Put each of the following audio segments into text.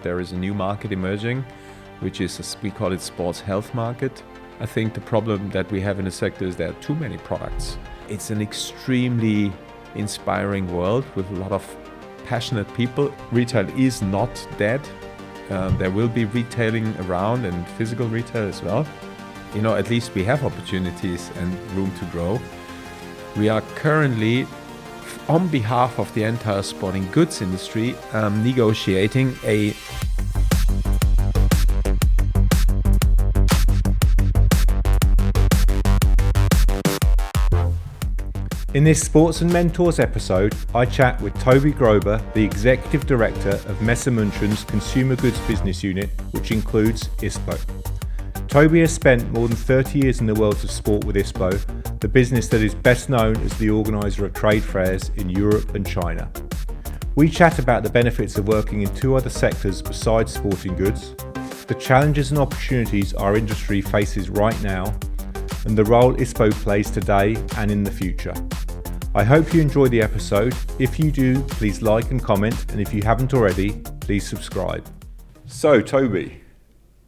there is a new market emerging, which is, we call it sports health market. I think the problem that we have in the sector is there are too many products. It's an extremely inspiring world with a lot of passionate people. Retail is not dead. There will be retailing around and physical retail as well. At least we have opportunities and room to grow. We are currently, on behalf of the entire sporting goods industry, negotiating a In this Sports and Mentors episode, I chat with Tobias Grober, the Executive Director of Messe München's Consumer Goods Business Unit, which includes ISPO. Toby has spent more than 30 years in the world of sport with ISPO, the business that is best known as the organiser of trade fairs in Europe and China. We chat about the benefits of working in two other sectors besides sporting goods, the challenges and opportunities our industry faces right now, and the role ISPO plays today and in the future. I hope you enjoy the episode. If you do, please like and comment, and if you haven't already, please subscribe. So, Toby,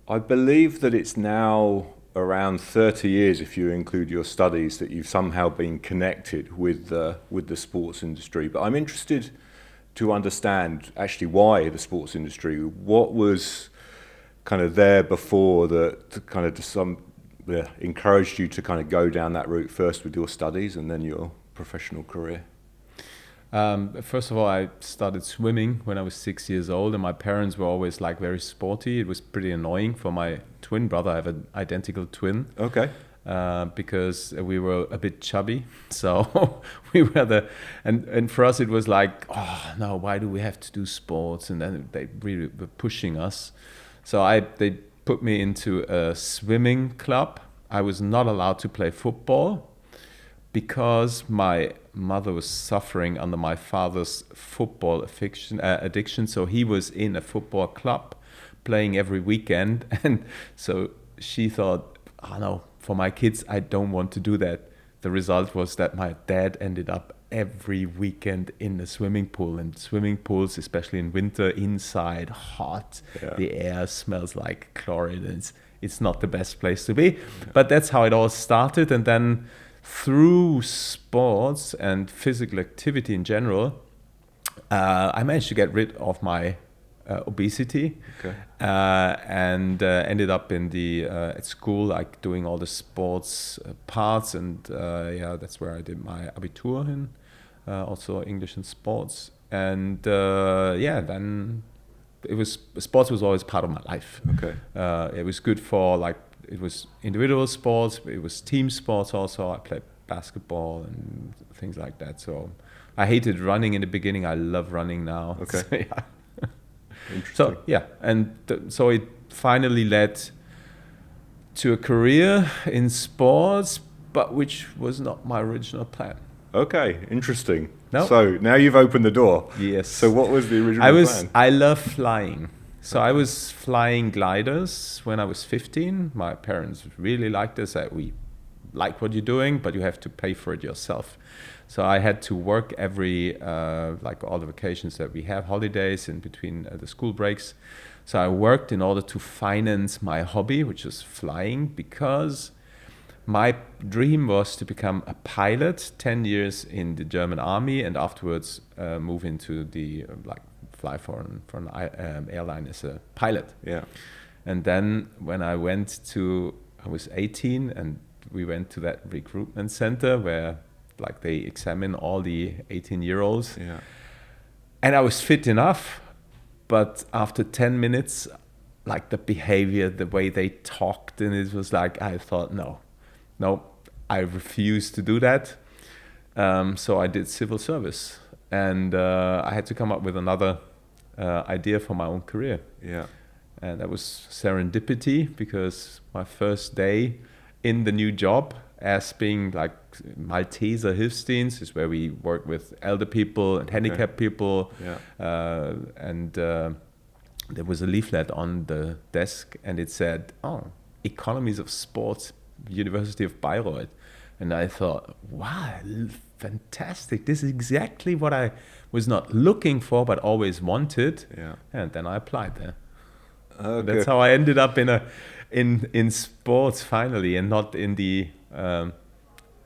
I believe that it's now around 30 years, if you include your studies, that you've somehow been connected with the sports industry. But I'm interested to understand actually why the sports industry. What was kind of there before that kind of encouraged you to kind of go down that route first with your studies and then your professional career? First of all, I started swimming when I was 6 years old, and my parents were always like very sporty. It was pretty annoying for my twin brother. I have an identical twin. Okay. Because we were a bit chubby, so we were and for us it was like, oh no, why do we have to do sports? And then they really were pushing us. So they put me into a swimming club. I was not allowed to play football because my mother was suffering under my father's football addiction. So he was in a football club playing every weekend. And so she thought, oh no, for my kids, I don't want to do that. The result was that my dad ended up every weekend in the swimming pool, and swimming pools, especially in winter, inside, hot, The air smells like chlorine, and it's not the best place to be. But that's how it all started. And then through sports and physical activity in general, I managed to get rid of my obesity, and ended up in at school, like doing all the sports parts, and that's where I did my Abitur in, also English and sports, and then sports was always part of my life. It was good for it was individual sports, it was team sports also. I played basketball and things like that. So I hated running in the beginning. I love running now. So, so it finally led to a career in sports, but which was not my original plan. Okay, interesting. No? So now you've opened the door. Yes. So what was the original plan? I love flying. So I was flying gliders when I was 15. My parents really liked this. We like what you're doing, but you have to pay for it yourself. So I had to work every, all the vacations that we have, holidays in between the school breaks. So I worked in order to finance my hobby, which is flying, because my dream was to become a pilot, 10 years in the German army, and afterwards move into the, fly for an airline as a pilot. Yeah. And then when I was 18, and we went to that recruitment center where they examine all the 18-year-olds. Yeah. And I was fit enough, but after 10 minutes, the behavior, the way they talked, and it was I thought, no, I refuse to do that. So I did civil service, and I had to come up with another idea for my own career. Yeah. And that was serendipity, because my first day in the new job, as being Malteser Hilfsdienst, is where we work with elder people and handicapped people. Yeah. And there was a leaflet on the desk, and it said, Economies of Sports, University of Bayreuth. And I thought, wow, fantastic. This is exactly what I was not looking for, but always wanted. Yeah. And then I applied there. Okay. That's how I ended up in sports finally, and not in the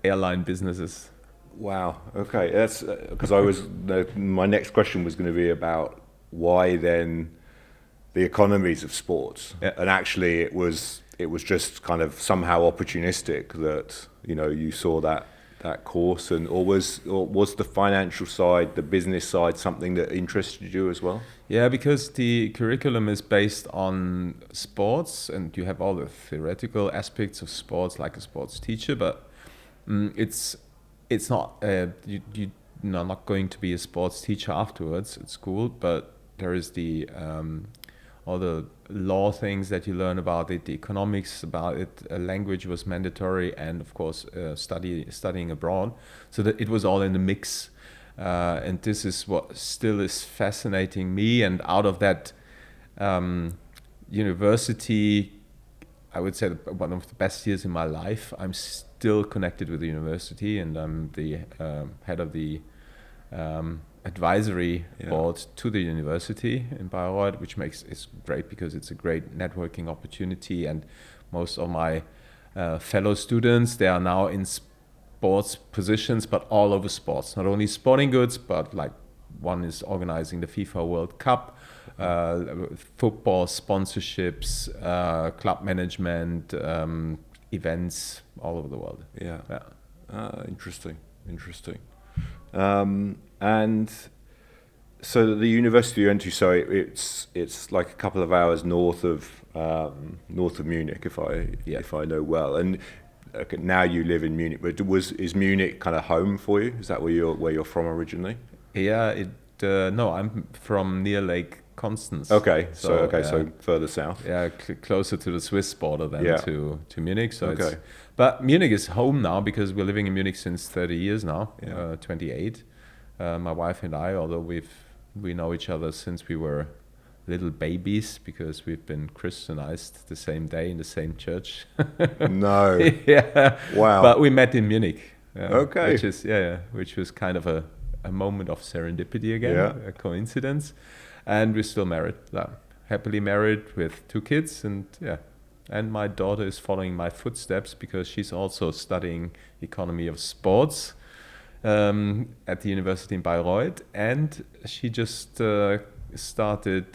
airline businesses. Wow. Okay. That's because my next question was going to be about why then the economies of sports, Yeah. and actually it was just kind of somehow opportunistic that you saw that course, or was the financial side, the business side, something that interested you as well? Yeah, because the curriculum is based on sports, and you have all the theoretical aspects of sports, like a sports teacher, but it's not you are not going to be a sports teacher afterwards at school, but there is the all the law things that you learn about it, the economics about it. Language was mandatory, and of course studying abroad, so that it was all in the mix. And this is what still is fascinating me. And out of that university, I would say one of the best years in my life. I'm still connected with the university, and I'm the head of the advisory board to the university in Bayreuth, which makes it's great because it's a great networking opportunity. And most of my fellow students, they are now in sports positions, but all over sports, not only sporting goods, but like one is organizing the FIFA World Cup, football sponsorships, club management, events all over the world. Interesting. And so the university you went to, so it's like a couple of hours north of Munich, if I know well. And okay, now you live in Munich, but is Munich kind of home for you? Is that where you're from originally? Yeah, no, I'm from near Lake Constance. Okay, so further south. Yeah, closer to the Swiss border than to Munich. So okay. But Munich is home now because we're living in Munich since 30 years now, 28. My wife and I, although we know each other since we were little babies because we've been Christianized the same day in the same church. No. Yeah. Wow. But we met in Munich. Okay. Which was kind of a moment of serendipity again, a coincidence. And we're still married, happily married with 2 kids, and my daughter is following my footsteps because she's also studying economy of sports at the university in Bayreuth, and she just started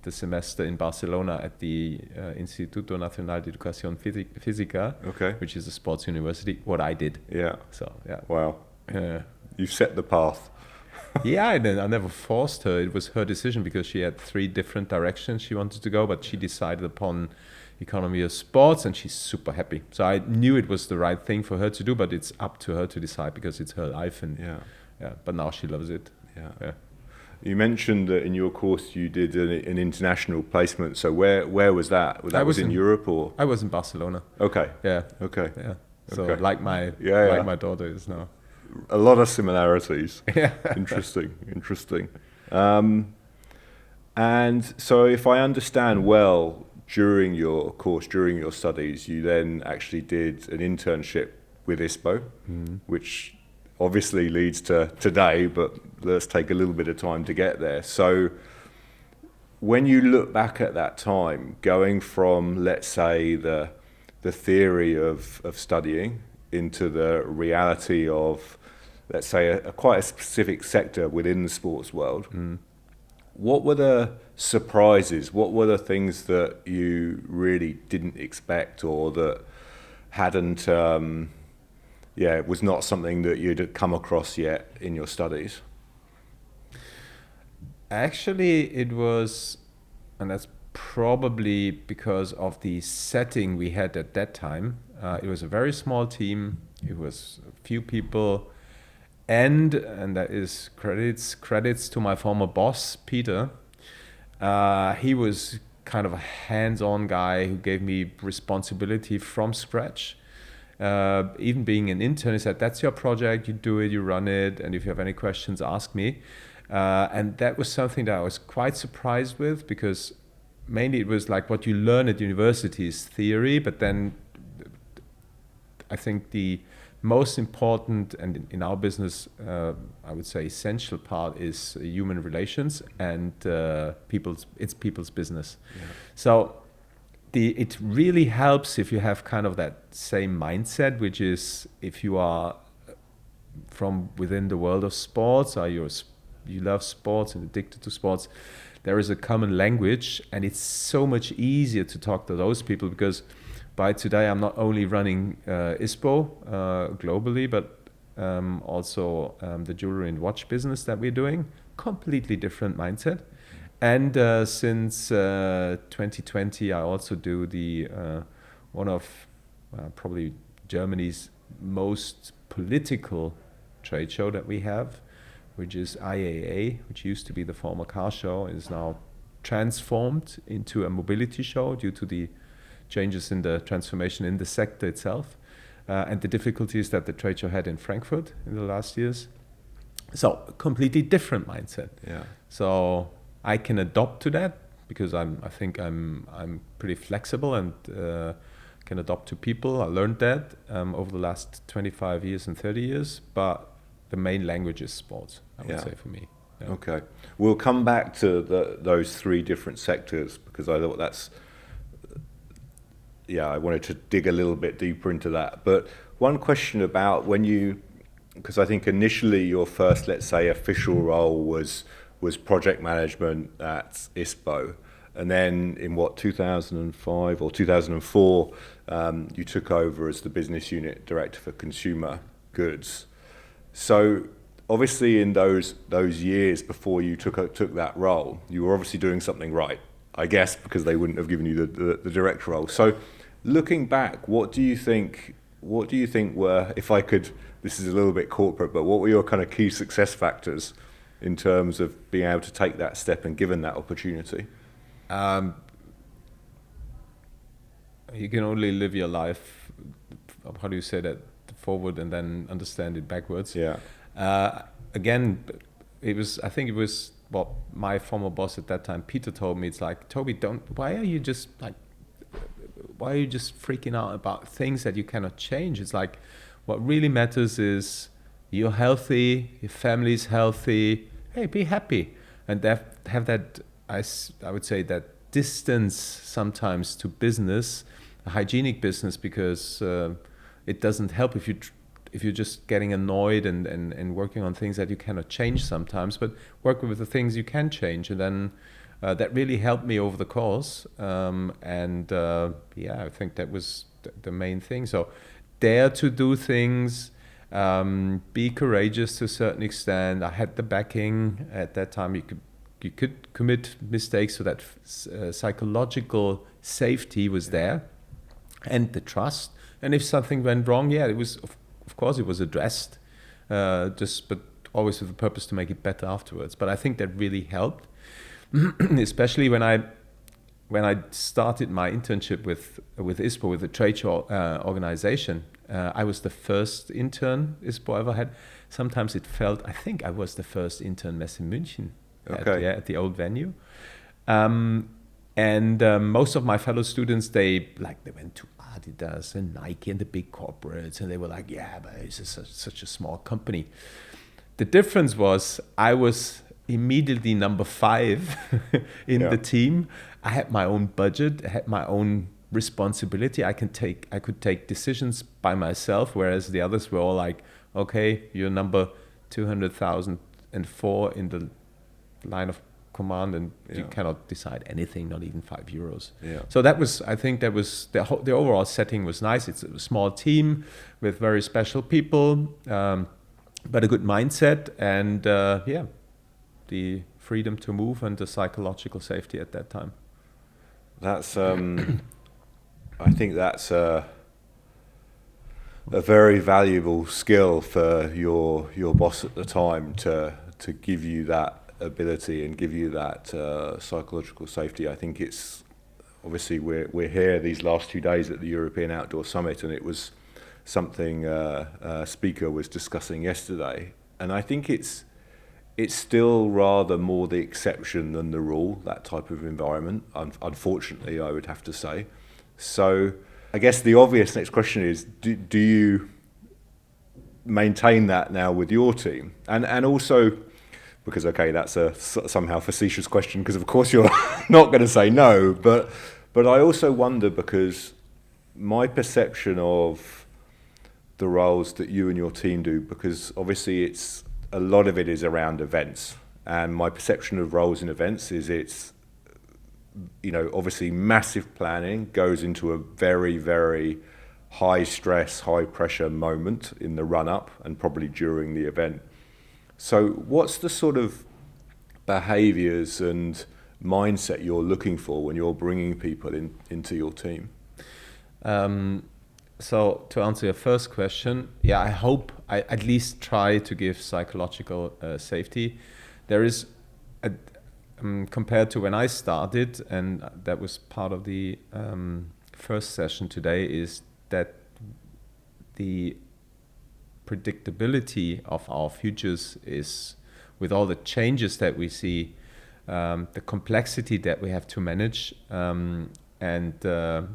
the semester in Barcelona at the Instituto Nacional de Educación Física, which is a sports university, what I did. Yeah. So, yeah. Wow. You've set the path. I never forced her. It was her decision because she had 3 different directions she wanted to go, but she decided upon economy of sports, and she's super happy. So I knew it was the right thing for her to do, but it's up to her to decide because it's her life. And but now she loves it. Yeah. You mentioned that in your course you did an international placement. So where was that? That was in Europe, or? I was in Barcelona. Okay. Yeah. Okay. Yeah. So okay. like my daughter is now. A lot of similarities. Yeah. Interesting. And so if I understand well, during your course, during your studies, you then actually did an internship with ISPO, which obviously leads to today, but let's take a little bit of time to get there. So when you look back at that time, going from, let's say, the theory of studying into the reality of, let's say, quite a specific sector within the sports world, what were the surprises? What were the things that you really didn't expect, or that hadn't, was not something that you'd come across yet in your studies? Actually, it was, and that's probably because of the setting we had at that time. It was a very small team. It was a few people. And that is credits to my former boss, Peter. He was kind of a hands-on guy who gave me responsibility from scratch. Even being an intern, he said, that's your project, you do it, you run it, and if you have any questions, ask me. And that was something that I was quite surprised with, because mainly it was like what you learn at university is theory, but then I think the most important, and in our business, I would say essential part is human relations and people's business. Yeah. So it really helps if you have kind of that same mindset, which is if you are from within the world of sports, or you love sports and addicted to sports, there is a common language, and it's so much easier to talk to those people, because by today I'm not only running ISPO globally, but also the jewelry and watch business that we're doing. Completely different mindset. And since 2020, I also do the one of probably Germany's most political trade show that we have, which is IAA, which used to be the former car show, is now transformed into a mobility show due to the changes in the transformation in the sector itself, and the difficulties that the trade show had in Frankfurt in the last years. So a completely different mindset. Yeah. So I can adopt to that because I think I'm pretty flexible and can adopt to people. I learned that over the last 25 years and 30 years, but the main language is sports, I would say, for me. Yeah. Okay. We'll come back to those three different sectors, because I thought I wanted to dig a little bit deeper into that. But one question about because I think initially your first, let's say, official role was project management at ISPO. And then in 2005 or 2004, you took over as the business unit director for consumer goods. So obviously in those years before you took that role, you were obviously doing something right, I guess, because they wouldn't have given you the director role. So looking back, what do you think were, if I could, this is a little bit corporate, but what were your kind of key success factors in terms of being able to take that step and given that opportunity? You can only live your life, how do you say that, forward and then understand it backwards. Yeah. Again, I think it was what my former boss at that time, Peter, told me. It's like, Toby, why are you just freaking out about things that you cannot change? It's like, what really matters is you're healthy, your family's healthy. Hey, be happy. And have that, I would say, that distance sometimes to business, a hygienic business, because it doesn't help if you're just getting annoyed and working on things that you cannot change sometimes, but work with the things you can change. And then that really helped me over the course. I think that was the main thing. So dare to do things, be courageous to a certain extent. I had the backing at that time. You could commit mistakes, so that psychological safety was there, and the trust. And if something went wrong, it was, of course, it was addressed, but always with the purpose to make it better afterwards. But I think that really helped, especially when I started my internship with ISPO, with the trade show organization. I was the first intern ISPO ever had. Sometimes it felt, I think I was the first intern Messe München at the old venue. Most of my fellow students, they went to Adidas and Nike and the big corporates, and they were like, but it's such a small company. The difference was I was immediately number 5 in the team. I had my own budget, I had my own responsibility. I could take decisions by myself, whereas the others were all like, okay, you're number 200,004 in the line of command, and you cannot decide anything, not even €5. Yeah. So I think that was the overall setting was nice. It's a small team with very special people, but a good mindset, and the freedom to move and the psychological safety at that time. That's I think that's a very valuable skill for your boss at the time to give you that ability and give you that psychological safety. I think it's obviously we're here these last 2 days at the European Outdoor Summit, and it was something a speaker was discussing yesterday, and I think it's still rather more the exception than the rule, that type of environment, unfortunately, I would have to say. So I guess the obvious next question is, do maintain that now with your team? And also, because, okay, that's a somehow facetious question, because of course you're not going to say no, but I also wonder, because my perception of the roles that you and your team do, because obviously a lot of it is around events, and my perception of roles in events is it's, obviously massive planning goes into a very, very high stress, high pressure moment in the run up and probably during the event. So what's the sort of behaviors and mindset you're looking for when you're bringing people into your team? So to answer your first question, I hope I at least try to give psychological safety. There is, compared to when I started, and that was part of the first session today, is that the predictability of our futures is, with all the changes that we see, the complexity that we have to manage, and the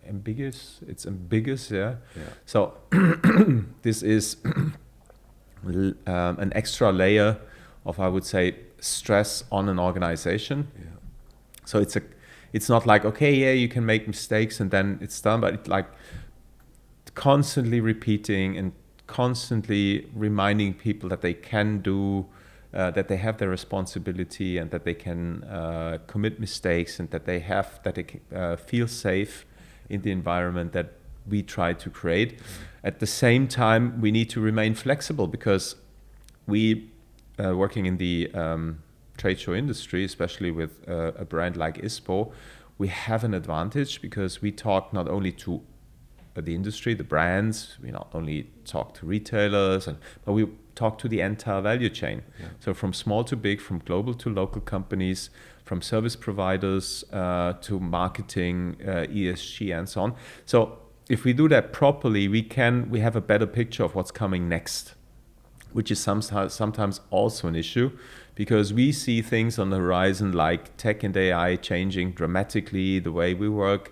ambiguous, yeah. So this is an extra layer of, I would say, stress on an organization. Yeah. So it's not like, okay, yeah, you can make mistakes and then it's done, but it's like constantly repeating and constantly reminding people that they can do, that they have their responsibility, and that they can commit mistakes, and that they feel safe in the environment that we try to create. At the same time, we need to remain flexible, because we, working in the trade show industry, especially with a brand like ISPO, we have an advantage, because we talk not only to the industry, the brands, we not only talk to retailers, but we talk to the entire value chain. Yeah. So from small to big, from global to local companies, from service providers to marketing, ESG, and so on. So if we do that properly, we have a better picture of what's coming next, which is sometimes also an issue, because we see things on the horizon like tech and AI changing dramatically the way we work.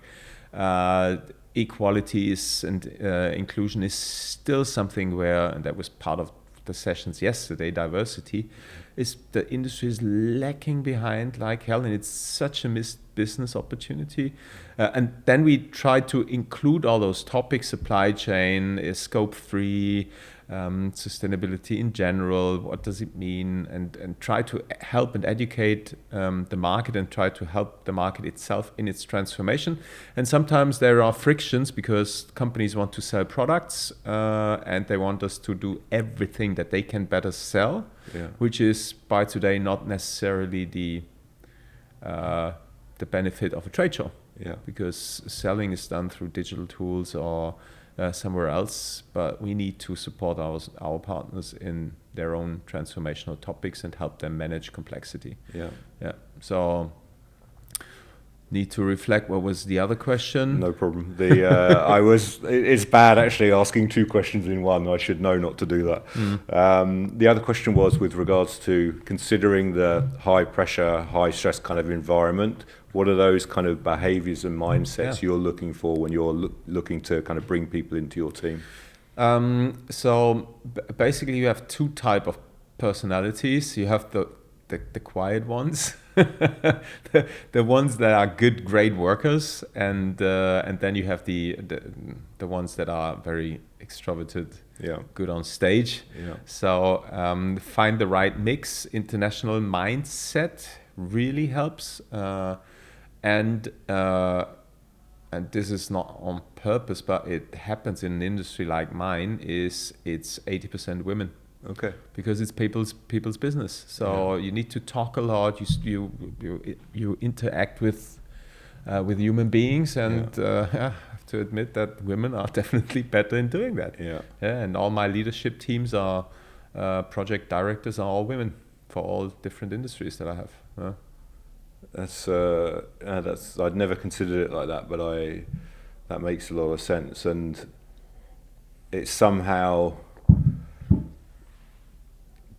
Equality and inclusion is still something where, and that was part of the sessions yesterday, diversity, is the industry is lacking behind like hell, and it's such a missed business opportunity. And then we try to include all those topics: supply chain, scope 3, sustainability in general, what does it mean, and try to help and educate the market, and try to help the market itself in its transformation. And sometimes there are frictions, because companies want to sell products and they want us to do everything that they can better sell, which is by today not necessarily the benefit of a trade show, because selling is done through digital tools or somewhere else, but we need to support our partners in their own transformational topics and help them manage complexity. So need to reflect. What was the other question? No problem. It's bad actually asking two questions in one. I should know not to do that. The other question was with regards to considering the high pressure, high stress kind of environment. What are those kind of behaviors and mindsets you're looking for when you're looking to kind of bring people into your team? So basically you have two type of personalities. You have the quiet ones, the ones that are great workers, and then you have the ones that are very extroverted, good on stage. So find the right mix. International mindset really helps, and this is not on purpose, but it happens in an industry like mine. It's 80% women. Okay. Because it's people's business. So you need to talk a lot. You interact with human beings, and I have to admit that women are definitely better in doing that. And all my leadership teams are project directors are all women for all different industries that I have. That's I'd never considered it like that, but that makes a lot of sense, and it's somehow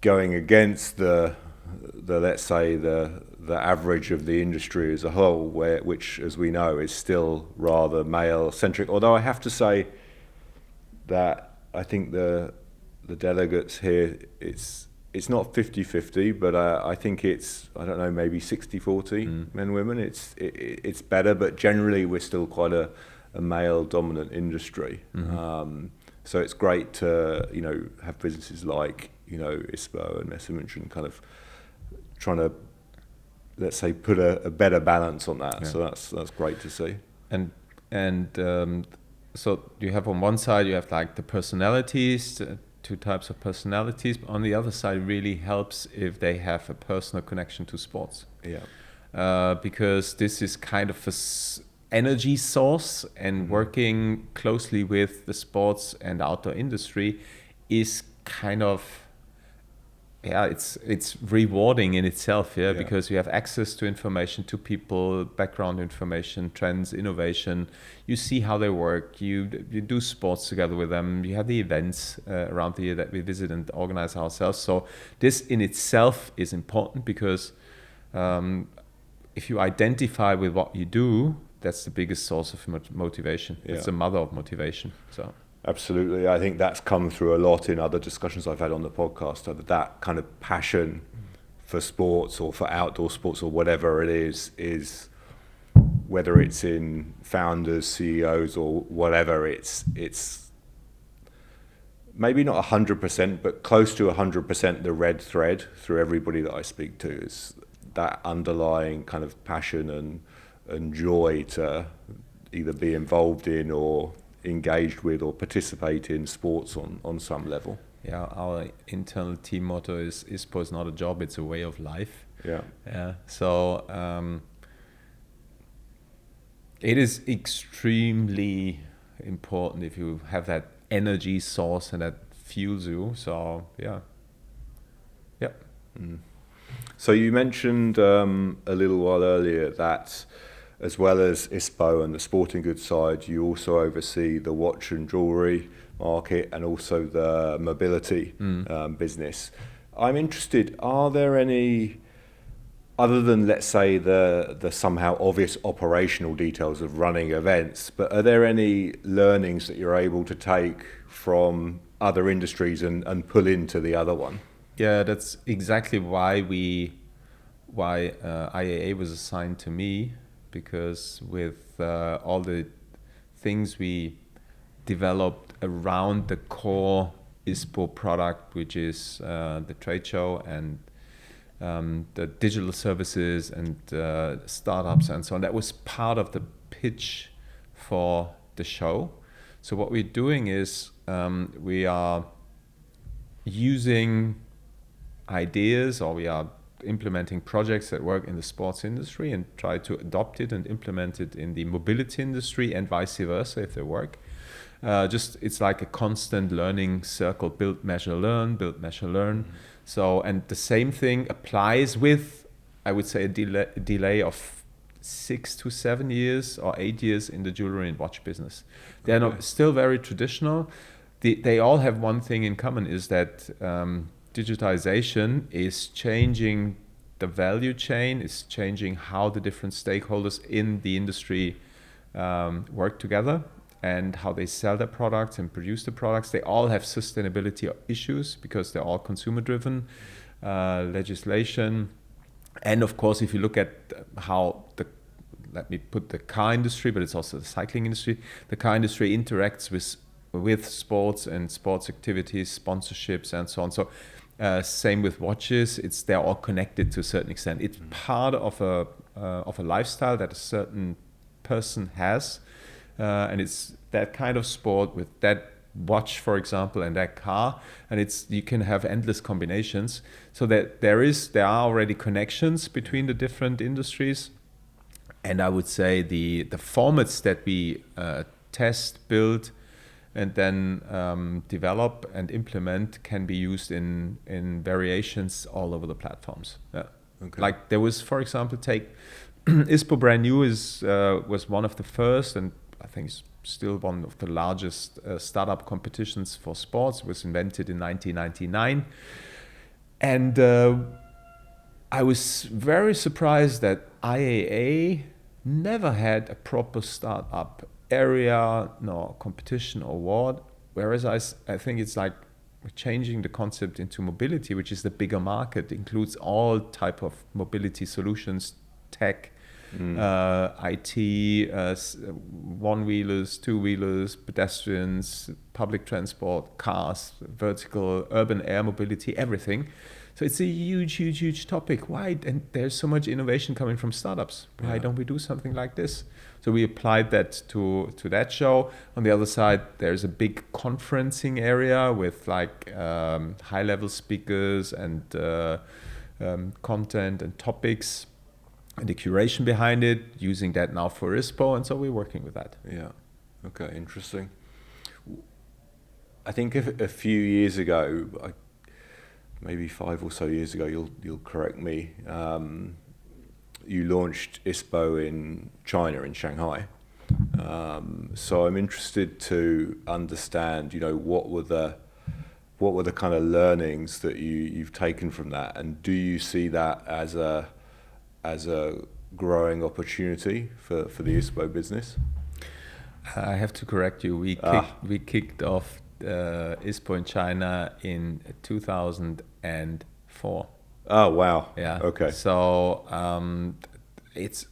going against the let's say the average of the industry as a whole, which as we know is still rather male centric. Although I have to say that I think the delegates here, it's not 50-50, but I think it's, I don't know, maybe 60-40 men women. It's better, but generally we're still quite a male dominant industry. So it's great to have businesses like ISPO and Messe München kind of trying to, let's say, put a better balance on that. Yeah. So that's great to see. And so you have on one side you have like the personalities, two types of personalities. But on the other side, it really helps if they have a personal connection to sports. Yeah. Because this is kind of energy source, and working closely with the sports and outdoor industry is kind of it's rewarding in itself, because you have access to information, to people, background information, trends, innovation. You see how they work, you do sports together with them, you have the events around the year that we visit and organize ourselves. So this in itself is important, because if you identify with what you do, that's the biggest source of motivation. It's the mother of motivation. So absolutely, I think that's come through a lot in other discussions I've had on the podcast. That kind of passion for sports or for outdoor sports or whatever it is whether it's in founders, CEOs, or whatever. It's maybe not 100%, but close to 100%. The red thread through everybody that I speak to is that underlying kind of passion and joy to either be involved in or engaged with or participate in sports on some level. Yeah, our internal team motto is ISPO is not a job, it's a way of life. Yeah. So it is extremely important if you have that energy source and that fuels you. So yeah. So you mentioned a little while earlier that as well as ISPO and the sporting goods side, you also oversee the watch and jewellery market and also the mobility business. I'm interested, are there any, other than, let's say, the somehow obvious operational details of running events, but are there any learnings that you're able to take from other industries and pull into the other one? Yeah, that's exactly why IAA was assigned to me, because with all the things we developed around the core ISPO product, which is the trade show and the digital services and startups and so on, that was part of the pitch for the show. So what we're doing is we are using ideas, or we are implementing projects that work in the sports industry and try to adopt it and implement it in the mobility industry and vice versa if they work. It's like a constant learning circle, build, measure, learn, build, measure, learn. So, and the same thing applies with, I would say, a delay of 6 to 7 years or 8 years in the jewelry and watch business. They're not, still very traditional. They all have one thing in common, is that digitization is changing the value chain, is changing how the different stakeholders in the industry work together and how they sell their products and produce the products. They all have sustainability issues because they're all consumer driven, legislation. And of course, if you look at how let me put the car industry, but it's also the cycling industry, the car industry interacts with sports and sports activities, sponsorships and so on. So same with watches, they're all connected to a certain extent. It's part of a lifestyle that a certain person has, and it's that kind of sport with that watch, for example, and that car, and you can have endless combinations. So that there are already connections between the different industries, and I would say the formats that we test, build, and then develop and implement can be used in variations all over the platforms. Yeah. Okay. Like there was, for example, take ISPO Brand New was one of the first, and I think it's still one of the largest startup competitions for sports. It was invented in 1999. And I was very surprised that IAA never had a proper startup area, nor competition or award. whereas I think it's like changing the concept into mobility, which is the bigger market, includes all type of mobility solutions, tech, IT, one-wheelers, two-wheelers, pedestrians, public transport, cars, vertical, urban air mobility, everything. So it's a huge topic. Why? And there's so much innovation coming from startups. Why don't we do something like this? So we applied that to that show. On the other side, there's a big conferencing area with like high-level speakers and content and topics and the curation behind it, using that now for ISPO. And so we're working with that. Yeah. Okay, interesting. I think a few years ago, maybe 5 or so years ago, you'll correct me, you launched ISPO in China, in Shanghai. So I'm interested to understand, what were the kind of learnings that you've taken from that, and do you see that as a growing opportunity for the ISPO business? I have to correct you. We kicked off ISPO in China in 2004. Oh wow! Yeah. Okay. So it's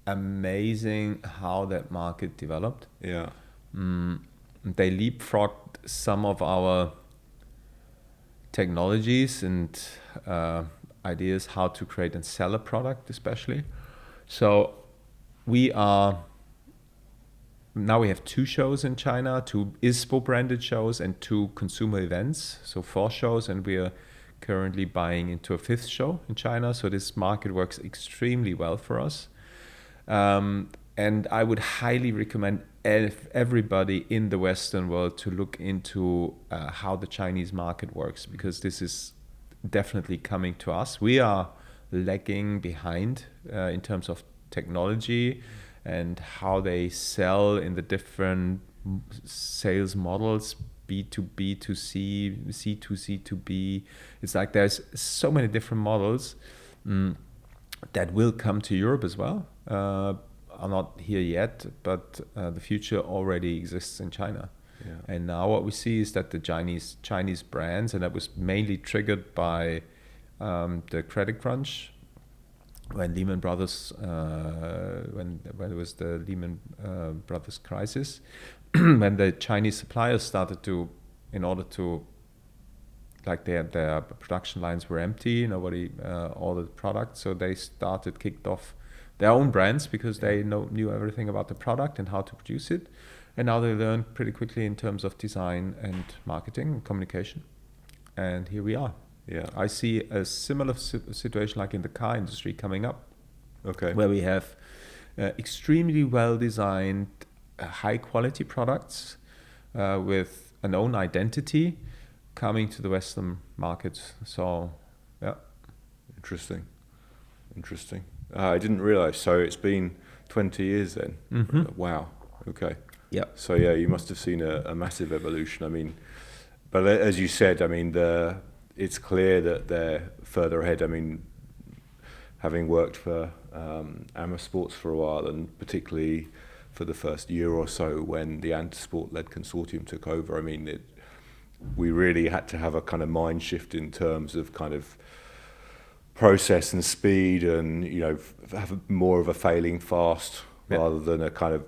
amazing how that market developed. Yeah. They leapfrogged some of our technologies and ideas how to create and sell a product, especially. So now we have 2 shows in China, 2 ISPO branded shows and 2 consumer events. So 4 shows, and we are currently buying into a 5th show in China. So this market works extremely well for us. And I would highly recommend everybody in the Western world to look into how the Chinese market works, because this is definitely coming to us. We are lagging behind in terms of technology and how they sell in the different sales models, B2B to C, C2C to B. It's like there's so many different models that will come to Europe as well. Are not here yet, but the future already exists in China. Yeah. And now what we see is that the Chinese brands, and that was mainly triggered by the credit crunch, when Lehman Brothers, when there was the Lehman Brothers crisis, when the Chinese suppliers started to, in order to, like their production lines were empty, nobody ordered products, so they kicked off their own brands because they knew everything about the product and how to produce it. And now they learn pretty quickly in terms of design and marketing and communication. And here we are. Yeah. I see a similar situation like in the car industry coming up. Okay. Where we have extremely well-designed, high-quality products with an own identity coming to the Western markets. So, yeah. Interesting. I didn't realize. So it's been 20 years then. Mm-hmm. Wow. Okay. Yeah. So yeah, you must have seen a massive evolution. I mean, but as you said, I mean, it's clear that they're further ahead. I mean, having worked for Ama Sports for a while, and particularly for the first year or so when the Antisport-led consortium took over, I mean, we really had to have a kind of mind shift in terms of kind of process and speed, and have more of a failing fast rather than a kind of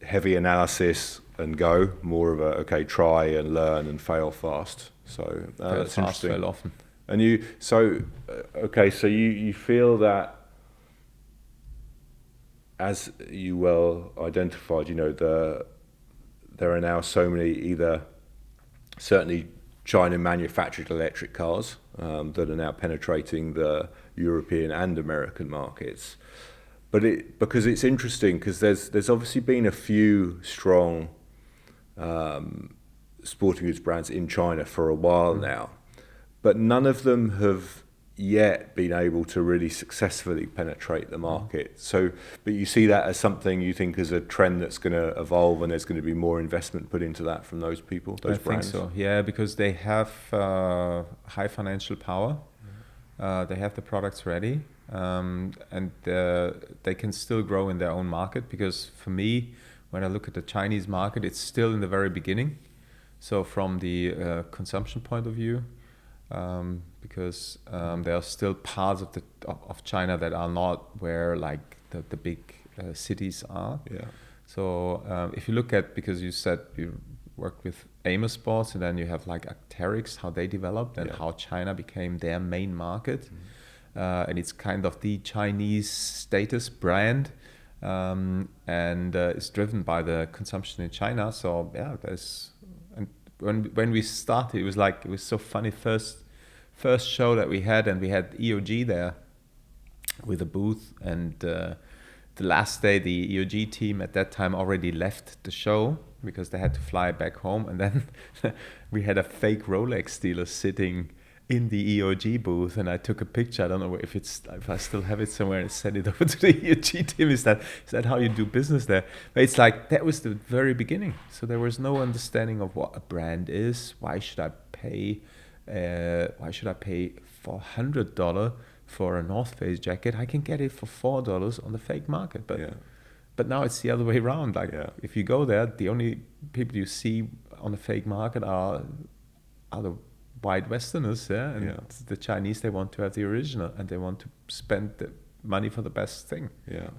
heavy analysis and go, more of a try and learn and fail fast. So that's interesting. Fail often. And you feel that, as you well identified, there are now so many either certainly China manufactured electric cars that are now penetrating the European and American markets. But because it's interesting, because there's obviously been a few strong sporting goods brands in China for a while now, but none of them have yet been able to really successfully penetrate the market. So, but you see that as something you think is a trend that's going to evolve, and there's going to be more investment put into that from those people, those brands? I think so, yeah, because they have high financial power. They have the products ready, and they can still grow in their own market. Because for me, when I look at the Chinese market, it's still in the very beginning. So from the consumption point of view, because there are still parts of China that are not where like the big cities are. Yeah. So if you look at, because you said you worked with Amos Sports, and then you have like Arc'teryx, how they developed and how China became their main market. And it's kind of the Chinese status brand, and it's driven by the consumption in China. So yeah, and when we started, it was so funny. First show that we had, and we had EOG there with a booth, and the last day the EOG team at that time already left the show because they had to fly back home, and then we had a fake Rolex dealer sitting in the EOG booth, and I took a picture. I don't know if I still have it somewhere, and sent it over to the EOG team. Is that how you do business there? But it's like that was the very beginning. So there was no understanding of what a brand is. Why should I pay $400 for a North Face jacket? I can get it for $4 on the fake market. But now it's the other way around. Like if you go there, the only people you see on the fake market are the white Westerners, and the Chinese, they want to have the original, and they want to spend the money for the best thing,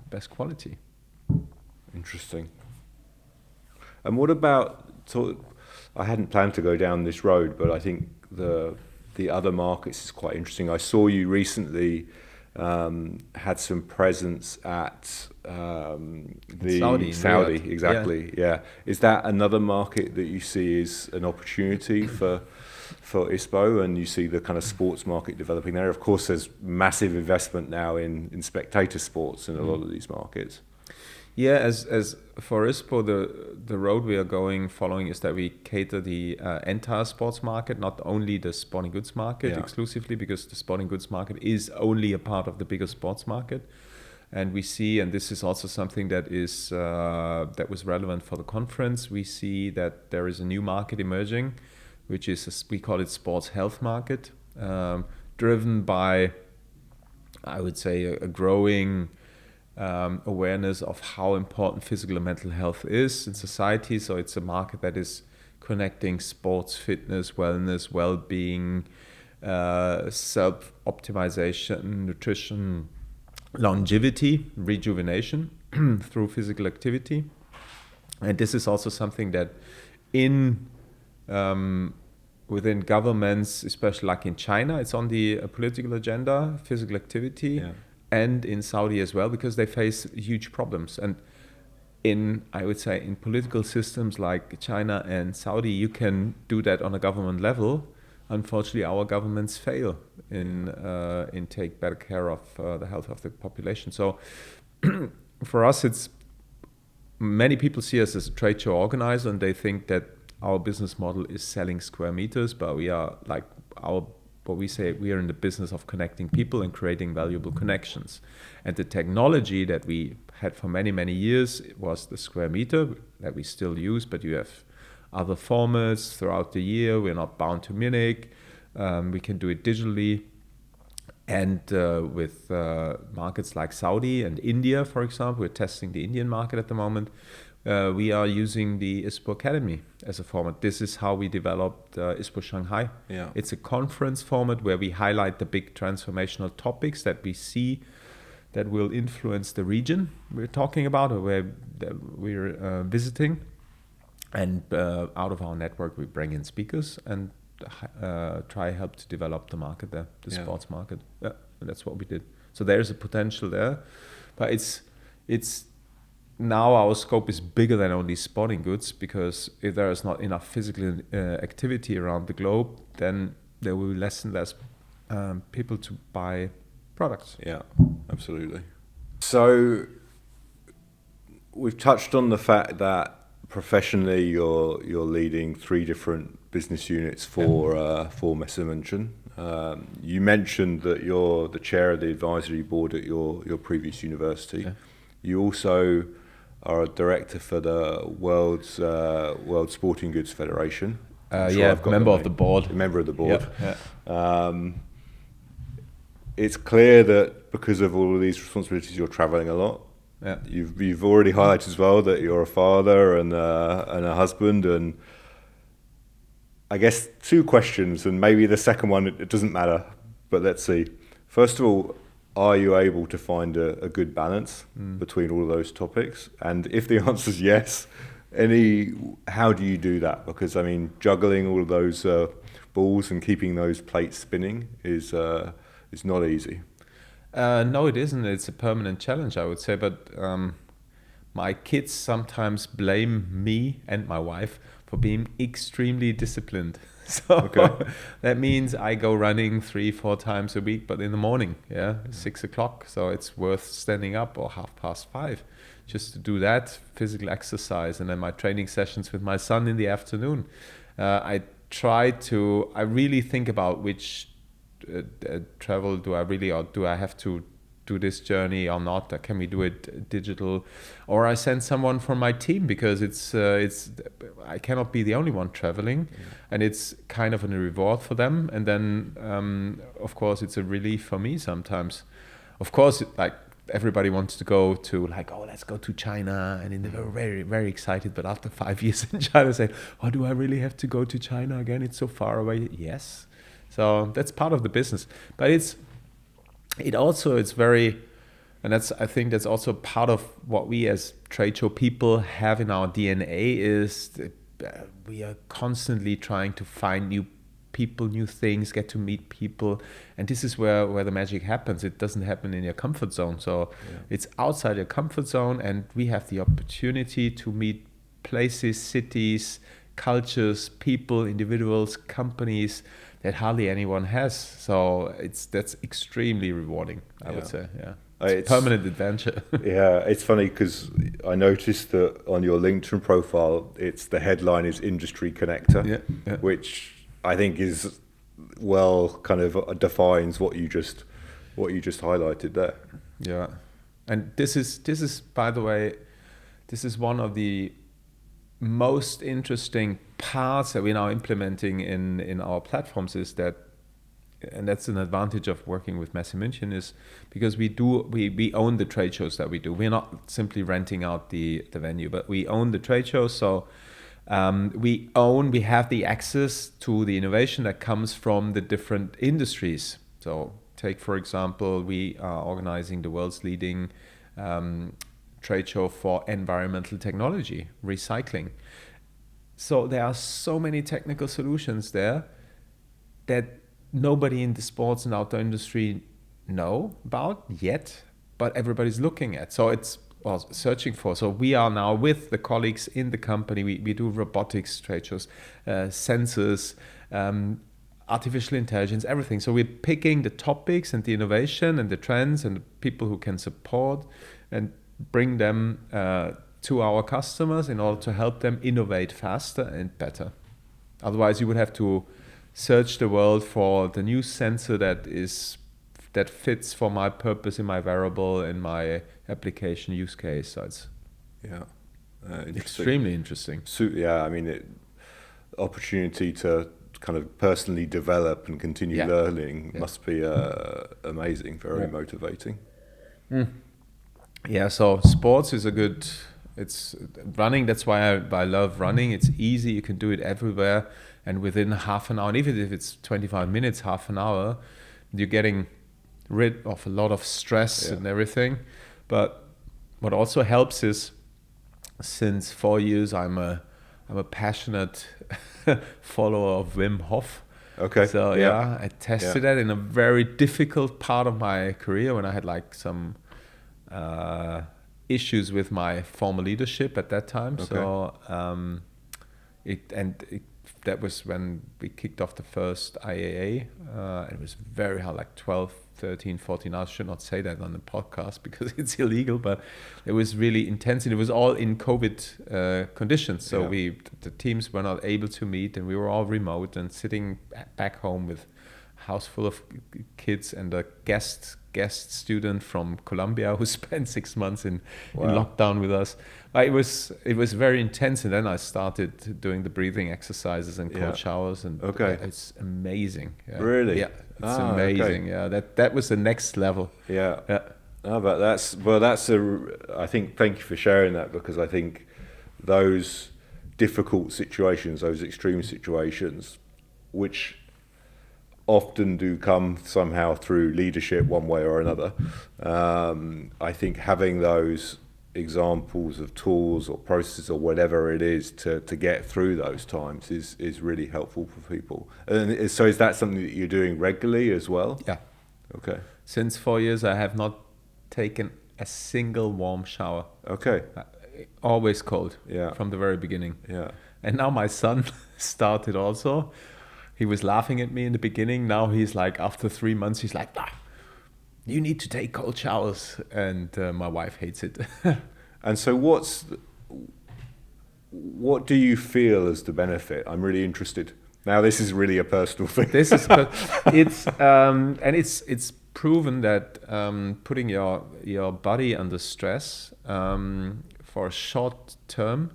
best quality. Interesting. And what about, I hadn't planned to go down this road, but I think the other markets is quite interesting. I saw you recently had some presence at the Saudi, exactly. Yeah. Is that another market that you see as an opportunity for ISPO, and you see the kind of sports market developing there? Of course, there's massive investment now in spectator sports in a lot of these markets. Yeah, as for ISPO, the road we are following is that we cater the entire sports market, not only the sporting goods market exclusively, because the sporting goods market is only a part of the bigger sports market. And we see, and this is also something that is that was relevant for the conference, we see that there is a new market emerging, which is, we call it sports health market, driven by, I would say, a growing awareness of how important physical and mental health is in society. So it's a market that is connecting sports, fitness, wellness, well-being, self-optimization, nutrition, longevity, rejuvenation through physical activity. And this is also something that within governments, especially like in China, it's on the political agenda, physical activity. And in Saudi as well, because they face huge problems. And I would say in political systems like China and Saudi, you can do that on a government level. Unfortunately, our governments fail in take better care of the health of the population. So for us, it's many people see us as a trade show organizer, and they think that our business model is selling square meters, but we are like what we say, we are in the business of connecting people and creating valuable connections. And the technology that we had for many, many years was the square meter that we still use, but you have other formats throughout the year. We're not bound to Munich. We can do it digitally. And with markets like Saudi and India, for example, we're testing the Indian market at the moment. We are using the ISPO Academy as a format. This is how we developed ISPO Shanghai. It's a conference format where we highlight the big transformational topics that we see that will influence the region we're talking about, or where we're visiting. And out of our network, we bring in speakers and try help to develop the market there, the sports market. And that's what we did. So there's a potential there, but it's now our scope is bigger than only sporting goods, because if there is not enough physical activity around the globe, then there will be less and less people to buy products. Yeah, absolutely. So we've touched on the fact that professionally you're leading 3 different business units for Messe München. You mentioned that you're the chair of the advisory board at your previous university. Yeah. You also are a director for the World Sporting Goods Federation. Member of the board. Member of the board. Yeah. It's clear that because of all of these responsibilities, you're traveling a lot. Yeah. You've already highlighted as well that you're a father and a husband, and I guess two questions, and maybe the second one it doesn't matter, but let's see. First of all, are you able to find a good balance between all of those topics? And if the answer is yes, how do you do that? Because I mean, juggling all of those balls and keeping those plates spinning is not easy. No, it isn't. It's a permanent challenge, I would say. But my kids sometimes blame me and my wife for being extremely disciplined. So that means I go running 3-4 times a week, but in the morning, 6 o'clock. So it's worth standing up, or 5:30, just to do that physical exercise. And then my training sessions with my son in the afternoon. I really think about which travel do I really, or do I have to do this journey or not? Can we do it digital? Or I send someone from my team, because it's I cannot be the only one traveling, and it's kind of a reward for them. And then of course it's a relief for me sometimes. Of course, like everybody wants to go to, like, oh, let's go to China, and they were very, very excited. But after 5 years in China, say, oh, do I really have to go to China again? It's so far away. Yes. So that's part of the business. But it's very, and I think that's also part of what we as trade show people have in our DNA, is that we are constantly trying to find new people, new things, get to meet people. And this is where the magic happens. It doesn't happen in your comfort zone. So it's outside your comfort zone, and we have the opportunity to meet places, cities, cultures, people, individuals, companies that hardly anyone has. So that's extremely rewarding, I would say. Yeah, it's permanent adventure. Yeah, it's funny because I noticed that on your LinkedIn profile, the headline is Industry Connector, which I think is kind of defines what you just highlighted there. Yeah, and this is by the way, this is one of the most interesting parts that we're now implementing in our platforms, is that, and that's an advantage of working with Messe München, is because we own the trade shows that we do. We're not simply renting out the venue, but we own the trade shows. So we have the access to the innovation that comes from the different industries. So take, for example, we are organizing the world's leading trade show for environmental technology, recycling. So there are so many technical solutions there that nobody in the sports and outdoor industry know about yet, but everybody's looking at. So it's searching for. So we are now, with the colleagues in the company, we do robotics trade shows, sensors, artificial intelligence, everything. So we're picking the topics and the innovation and the trends and the people who can support, and bring them to our customers in order to help them innovate faster and better. Otherwise, you would have to search the world for the new sensor that fits for my purpose in my wearable, in my application use case. So it's extremely interesting. So, I mean, opportunity to kind of personally develop and continue learning must be amazing, very motivating. Yeah, so sports is it's running. That's why I love running. It's easy. You can do it everywhere. And within half an hour, and even if it's 25 minutes, half an hour, you're getting rid of a lot of stress and everything. But what also helps is, since 4 years, I'm a passionate follower of Wim Hof. Okay. So I tested that in a very difficult part of my career, when I had like some issues with my former leadership at that time. Okay. So that was when we kicked off the first IAA. It was very hard, like 12, 13, 14 hours. I should not say that on the podcast because it's illegal, but it was really intense, and it was all in COVID conditions. So the teams were not able to meet, and we were all remote and sitting back home with a house full of kids and a guest student from Colombia who spent 6 months in lockdown with us. It was very intense, and then I started doing the breathing exercises and cold showers, and it's amazing. Really? Yeah, it's amazing. Okay. Yeah, that was the next level. Yeah. No, but I think, thank you for sharing that, because I think those difficult situations, those extreme situations, which often do come somehow through leadership one way or another. I think having those examples of tools or processes or whatever it is to get through those times is really helpful for people. And so is that something that you're doing regularly as well? Yeah. Okay. Since 4 years, I have not taken a single warm shower. Okay. Always cold. Yeah. From the very beginning. Yeah. And now my son started also. He was laughing at me in the beginning. Now he's like, after 3 months, he's like, you need to take cold showers. And my wife hates it. And so what do you feel as the benefit? I'm really interested. Now this is really a personal thing. It's proven that putting your body under stress for a short term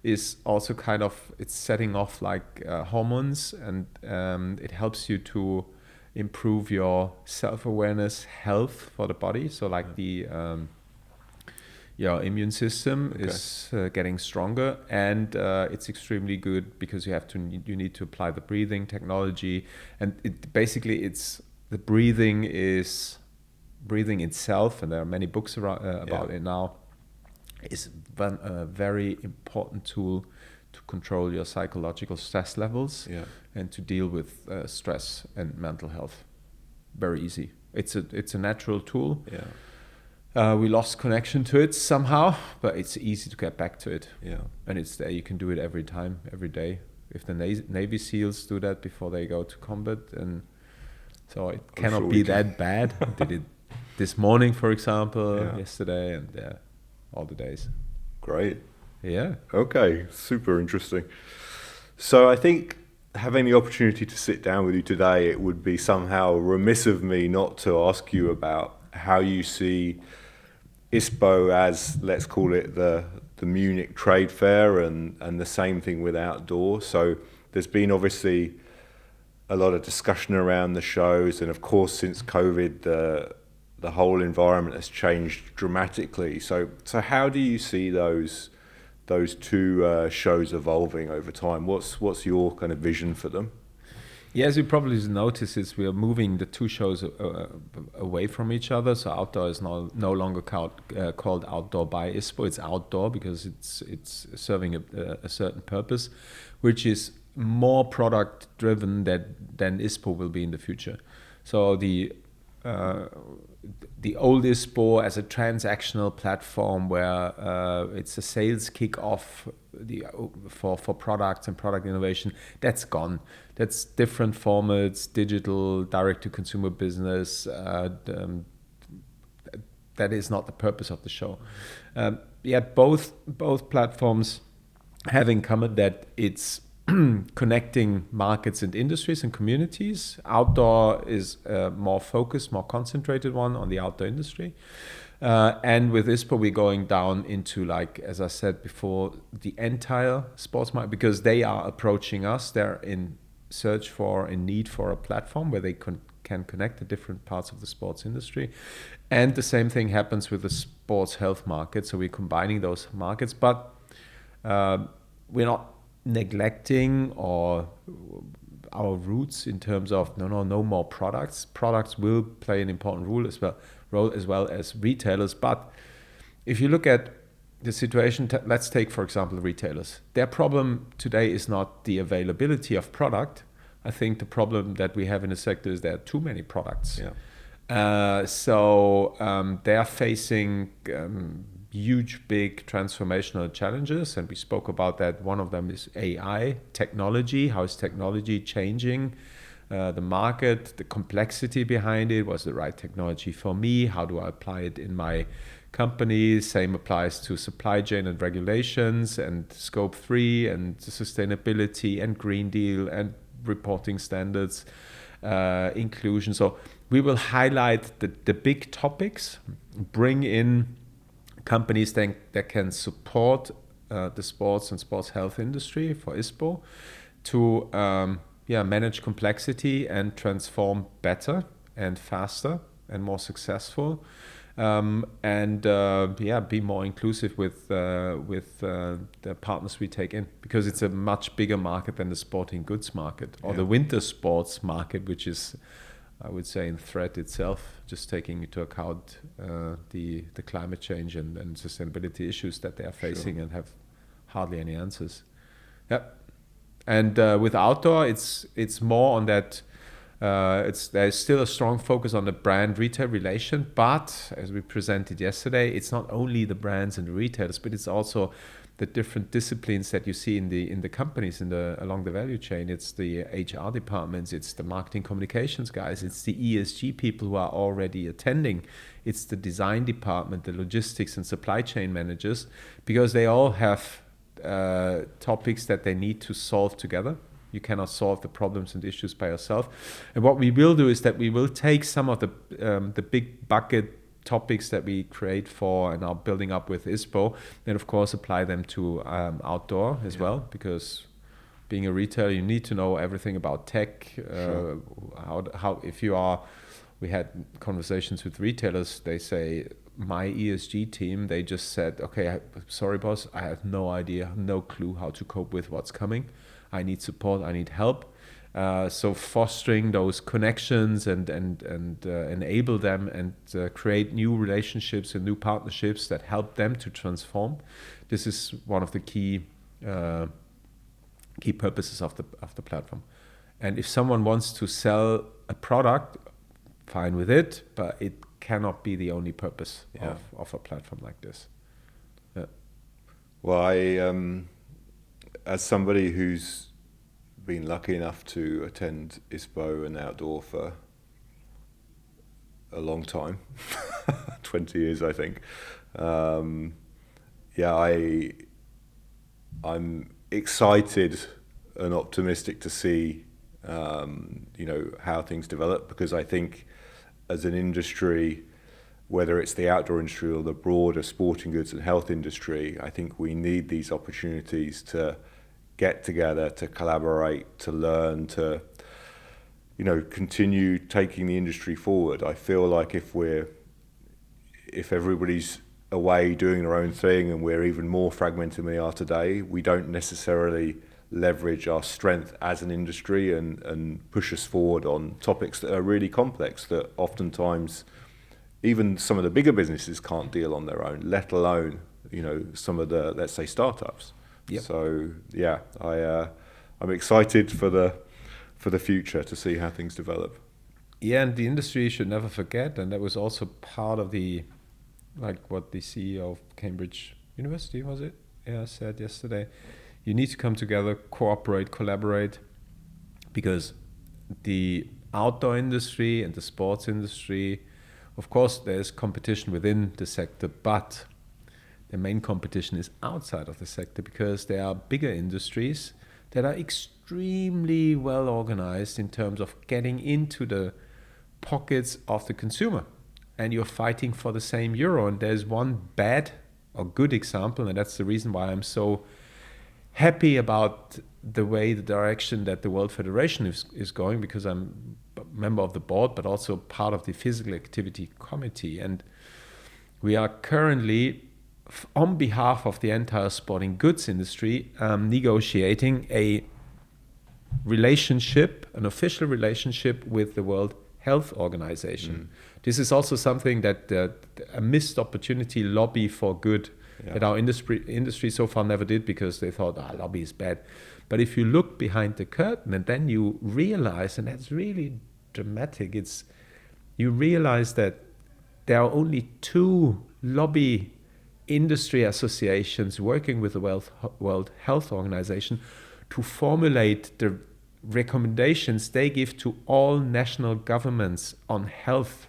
is also kind of, it's setting off like hormones, and it helps you to improve your self-awareness, health for the body. So like your immune system is getting stronger, and it's extremely good because you need to apply the breathing technology, and the breathing is breathing itself, and there are many books about it now. Is a very important tool to control your psychological stress levels and to deal with stress and mental health. Very easy. It's a natural tool. We lost connection to it somehow, but it's easy to get back to it. And it's there. You can do it every time, every day. If the Navy SEALs do that before they go to combat, and so it cannot be that bad. I did it this morning, for example, yesterday, and all the days. Great. Yeah. Okay. Super interesting. So I think having the opportunity to sit down with you today, it would be somehow remiss of me not to ask you about how you see ISPO as, let's call it the Munich trade fair, and the same thing with outdoor. So there's been obviously a lot of discussion around the shows, and of course since COVID the whole environment has changed dramatically. So how do you see those two shows evolving over time? What's your kind of vision for them? Yeah, as you probably noticed, we are moving the two shows away from each other. So outdoor is no longer called Outdoor by ISPO. It's outdoor because it's serving a certain purpose, which is more product driven than ISPO will be in the future. So the old ISPO as a transactional platform where it's a sales kickoff for products and product innovation, that's gone. That's different formats, digital, direct-to-consumer business. That is not the purpose of the show. Yet both platforms have in common that it's connecting markets and industries and communities. Outdoor is a more focused, more concentrated one on the outdoor industry. And with ISPO, we're going down into, like, as I said before, the entire sports market, because they are approaching us. They're in need for a platform where they can connect the different parts of the sports industry. And the same thing happens with the sports health market. So we're combining those markets, but we're not neglecting or our roots in terms of no more products. Products will play an important role as well as retailers. But if you look at the situation, let's take, for example, retailers. Their problem today is not the availability of product. I think the problem that we have in the sector is there are too many products. So they are facing huge, big transformational challenges, and we spoke about that. One of them is AI, technology. How is technology changing the market, the complexity behind it? Was the right technology for me? How do I apply it in my company? Same applies to supply chain and regulations and Scope 3 and sustainability and Green Deal and reporting standards, inclusion. So we will highlight the big topics, bring in companies that can support the sports and sports health industry for ISPO to manage complexity and transform better and faster and more successful. be more inclusive with the partners we take in, because it's a much bigger market than the sporting goods market or the winter sports market, which is, I would say, in threat itself, just taking into account the climate change and sustainability issues that they are facing and have hardly any answers. Yeah, and with outdoor, it's more on that. There's still a strong focus on the brand-retail relation, but as we presented yesterday, it's not only the brands and the retailers, but it's also the different disciplines that you see in the companies along the value chain. It's the HR departments, it's the marketing communications guys, it's the ESG people who are already attending, it's the design department, the logistics and supply chain managers, because they all have topics that they need to solve together. You cannot solve the problems and issues by yourself. And what we will do is that we will take some of the big bucket topics that we create for and are building up with ISPO, and of course apply them to outdoor as well, because being a retailer, you need to know everything about tech. How if you are, we had conversations with retailers, they say, my ESG team, they just said, okay, sorry boss, I have no idea, no clue how to cope with what's coming. I need support, I need help. So fostering those connections and enable them and create new relationships and new partnerships that help them to transform. This is one of the key purposes of the platform. And if someone wants to sell a product, fine with it, but it cannot be the only purpose of a platform like this. Yeah. Well, I as somebody who's been lucky enough to attend ISPO and outdoor for a long time, 20 years I think, I'm excited and optimistic to see how things develop, because I think as an industry, whether it's the outdoor industry or the broader sporting goods and health industry, I think we need these opportunities to get together, to collaborate, to learn, to continue taking the industry forward. I feel like if everybody's away doing their own thing and we're even more fragmented than we are today, we don't necessarily leverage our strength as an industry and push us forward on topics that are really complex, that oftentimes even some of the bigger businesses can't deal on their own, let alone some of the, let's say, startups. Yep. So yeah, I'm excited for the future to see how things develop. Yeah, and the industry should never forget, and that was also part of what the CEO of Cambridge University, was it? Yeah, said yesterday. You need to come together, cooperate, collaborate, because the outdoor industry and the sports industry, of course, there's competition within the sector, but the main competition is outside of the sector, because there are bigger industries that are extremely well organized in terms of getting into the pockets of the consumer. And you're fighting for the same euro. And there's one bad or good example, and that's the reason why I'm so happy about the direction that the World Federation is going, because I'm a member of the board, but also part of the physical activity committee. And we are currently, on behalf of the entire sporting goods industry, negotiating an official relationship with the World Health Organization. This is also something that a missed opportunity, lobby for good, that our industry so far never did, because they thought, lobby is bad. But if you look behind the curtain and then you realize, and that's really dramatic, you realize that there are only 2 lobby industry associations working with the World Health Organization to formulate the recommendations they give to all national governments on health,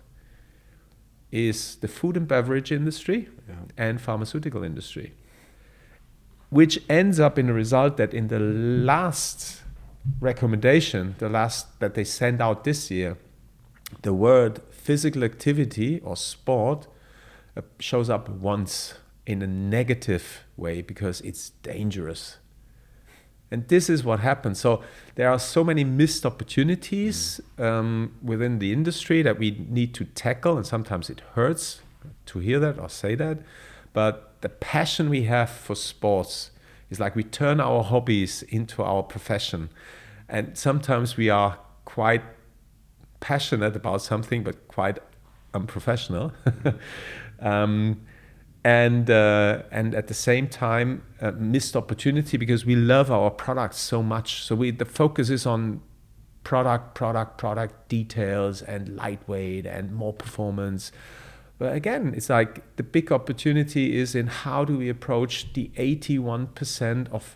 is the food and beverage industry and pharmaceutical industry, which ends up in a result that in the last recommendation, the last that they sent out this year, the word physical activity or sport shows up once in a negative way, because it's dangerous. And this is what happens. So there are so many missed opportunities within the industry that we need to tackle, and sometimes it hurts to hear that or say that, but the passion we have for sports is like we turn our hobbies into our profession. And sometimes we are quite passionate about something, but quite unprofessional. And at the same time, missed opportunity because we love our products so much. So the focus is on product details and lightweight and more performance. But again, it's like the big opportunity is in how do we approach the 81% of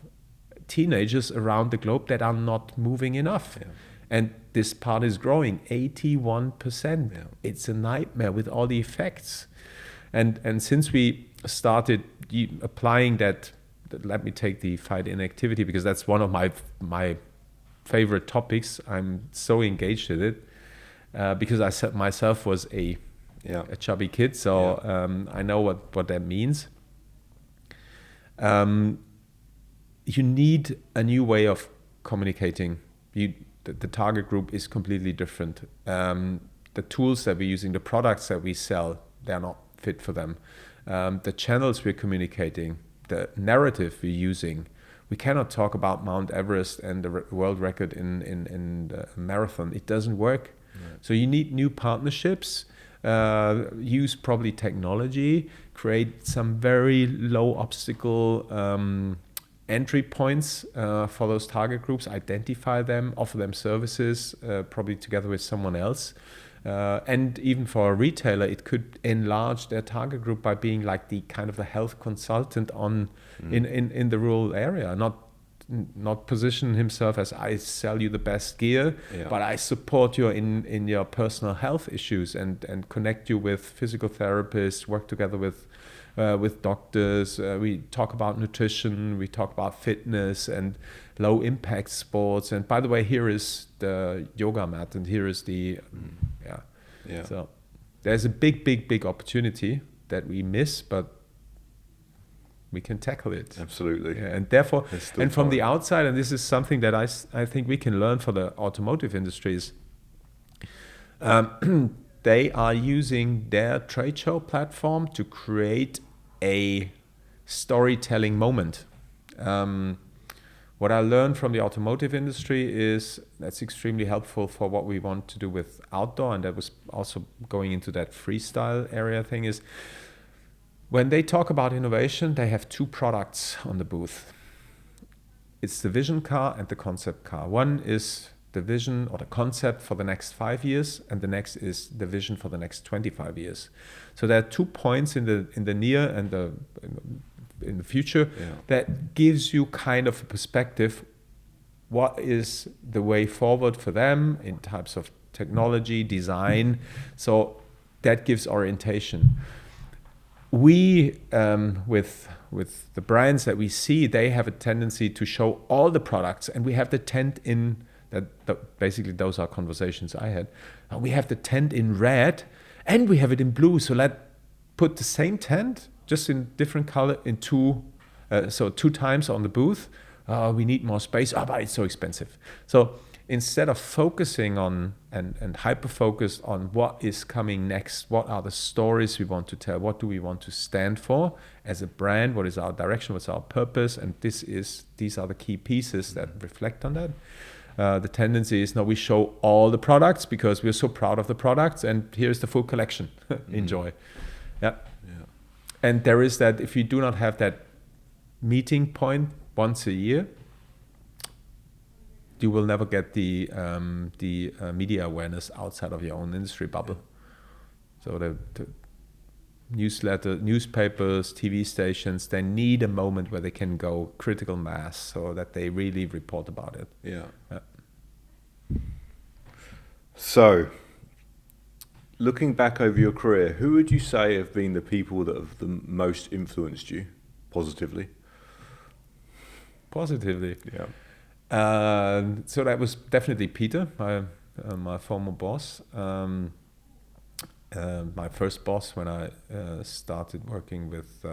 teenagers around the globe that are not moving enough. Yeah. And this part is growing, 81%. Yeah. It's a nightmare with all the effects. And since we started applying that, let me take the fight inactivity, because that's one of my favorite topics. I'm so engaged with it because I said myself was a chubby kid, so I know what that means. You need a new way of communicating. The target group is completely different. The tools that we're using, the products that we sell, they're not fit for them. The channels we're communicating, the narrative we're using. We cannot talk about Mount Everest and the world record in the marathon. It doesn't work. Right. So you need new partnerships. Use probably technology, create some very low obstacle entry points for those target groups, identify them, offer them services, probably together with someone else. And even for a retailer, it could enlarge their target group by being like the kind of the health consultant in the rural area, not position himself as I sell you the best gear, but I support you in your personal health issues and connect you with physical therapists, work together with doctors. We talk about nutrition, we talk about fitness and low impact sports. And by the way, here is the yoga mat and here is the So there's a big opportunity that we miss, but we can tackle it. Absolutely. Yeah, and therefore, and from the outside, and this is something that I think we can learn for the automotive industries, they are using their trade show platform to create a storytelling moment. What I learned from the automotive industry is that's extremely helpful for what we want to do with outdoor, and that was also going into that freestyle area thing is, when they talk about innovation, they have two products on the booth. It's the vision car and the concept car. One is the vision or the concept for the next 5 years, and the next is the vision for the next 25 years. So there are 2 points in the near and in the future that gives you kind of a perspective. What is the way forward for them in types of technology, design? So that gives orientation. We, with the brands that we see, they have a tendency to show all the products, and we have the tent in, basically those are conversations I had. We have the tent in red, and we have it in blue, so let's put the same tent, just in different color, in two times on the booth. We need more space, but it's so expensive. So instead of focusing on and hyper-focused on what is coming next, what are the stories we want to tell, what do we want to stand for as a brand, what is our direction, what's our purpose, and these are the key pieces that reflect on that. The tendency is now we show all the products because we're so proud of the products, and here's the full collection. Enjoy. Yeah. And there is that, if you do not have that meeting point once a year, you will never get the media awareness outside of your own industry bubble. So the newspapers, TV stations, they need a moment where they can go critical mass so that they really report about it. Yeah. So, looking back over your career, who would you say have been the people that have the most influenced you positively? Positively? Yeah. So that was definitely Peter, my former boss. My first boss when I started working with